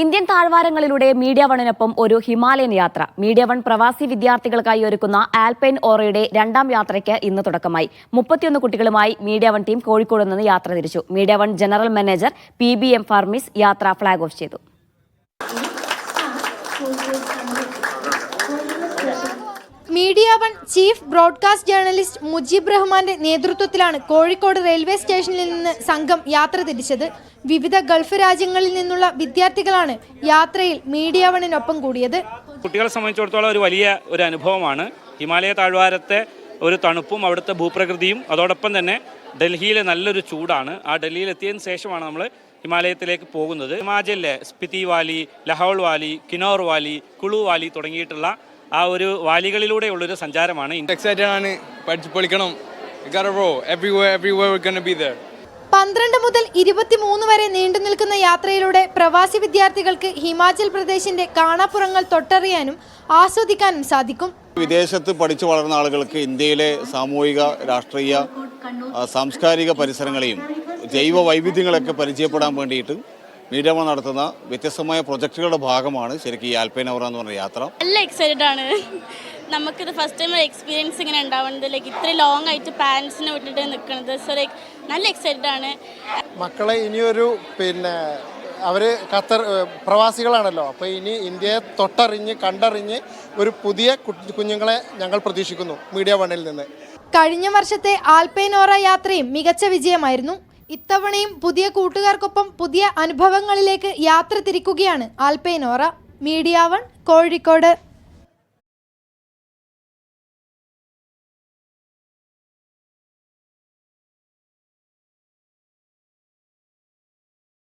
Indian താഴ്വാരങ്ങളിലൂടെ media വണിനൊപ്പം ഒരു Himalayan യാത്ര. Media one പ്രവാസി വിദ്യാർത്ഥികൾക്കായി ഒരുക്കുന്ന ആൽപൈൻ ഓറയുടെ രണ്ടാം യാത്രയ്ക്ക് ഇന്ന് തുടക്കമായി. 31 കുട്ടികളുമായി മീഡിയ വൺ ടീം കോഴിക്കോട് നിന്ന് യാത്ര തിരിച്ചു. Media one general manager PBM Farmees യാത്ര ഫ്ളാഗ് ഓഫ് ചെയ്തു. Media one chief broadcast journalist Mujeeb റഹ്മാന്റെ നേതൃത്വത്തിലാണ് കോഴിക്കോട് റെയിൽവേ സ്റ്റേഷനിൽ നിന്ന് സംഘം യാത്ര തിരിച്ചത്. വിവിധ ഗൾഫ് രാജ്യങ്ങളിൽ നിന്നുള്ള വിദ്യാർത്ഥികളാണ് യാത്രയിൽ മീഡിയ വണിനൊപ്പം കൂടിയത്. കുട്ടികളെ സംബന്ധിച്ചിടത്തോളം ഒരു വലിയ അനുഭവമാണ്. ഹിമാലയ താഴ്വാരത്തെ ഒരു തണുപ്പും അവിടുത്തെ ഭൂപ്രകൃതിയും അതോടൊപ്പം തന്നെ ഡൽഹിയിലെ നല്ലൊരു ചൂടാണ്. ആ ഡൽഹിയിൽ എത്തിയതിന് ശേഷമാണ് നമ്മൾ ഹിമാലയത്തിലേക്ക് പോകുന്നത്. ഹിമാചലിലെ Spiti valley, Lahaul valley, Kinnaur valley, Kullu valley തുടങ്ങിയിട്ടുള്ള ആ ഒരു വാലികളിലൂടെയുള്ളൊരു സഞ്ചാരമാണ്. എക്സൈറ്റഡ് ആണ്, പഠിച്ചു പൊളിക്കണം. 12 മുതൽ 23 വരെ നീണ്ടു നിൽക്കുന്ന യാത്രയിലൂടെ പ്രവാസി വിദ്യാർത്ഥികൾക്ക് ഹിമാചൽ പ്രദേശിന്റെ കാണാപ്പുറങ്ങൾ തൊട്ടറിയാനും ആസ്വദിക്കാനും സാധിക്കും. വിദേശത്ത് പഠിച്ചു വളർന്ന ആളുകൾക്ക് ഇന്ത്യയിലെ സാമൂഹിക, രാഷ്ട്രീയ, സാംസ്കാരിക പരിസരങ്ങളെയും ജൈവ വൈവിധ്യങ്ങളൊക്കെ പരിചയപ്പെടാൻ വേണ്ടിയിട്ട് മീഡിയ വൺ നടത്തുന്ന വ്യത്യസ്തമായ പ്രൊജക്റ്റുകളുടെ ഭാഗമാണ് ശരിക്കും ഈ ആൽപൈൻ ഓറ എന്ന് പറഞ്ഞ യാത്ര. നല്ല എക്സൈറ്റഡ് ആണ്. നമുക്കിത് ഫസ്റ്റ് ടൈം എക്സ്പീരിയൻസ് ഇങ്ങനെ ഉണ്ടാവുന്നത്. ഇത്ര ലോങ് ആയിട്ട് പാരൻസിനെ വിട്ടിട്ട് നിൽക്കുന്നത്. സോ നല്ല എക്സൈറ്റഡ് ആണ്. മക്കളെ ഇനിയൊരു അവർ ഖത്തർ പ്രവാസികളാണല്ലോ, അപ്പോൾ ഇനി ഇന്ത്യയെ തൊട്ടറിഞ്ഞ് കണ്ടറിഞ്ഞ് ഒരു പുതിയ കുഞ്ഞുങ്ങളെ ഞങ്ങൾ പ്രതീക്ഷിക്കുന്നു മീഡിയ വണ്ണിൽ നിന്ന്. കഴിഞ്ഞ വർഷത്തെ ആൽപൈൻ ഓറ യാത്രയും മികച്ച വിജയമായിരുന്നു. ഇത്തവണയും പുതിയ കൂട്ടുകാർക്കൊപ്പം പുതിയ അനുഭവങ്ങളിലേക്ക് യാത്ര തിരിക്കുകയാണ് alpine aura. Media One Kozhikode.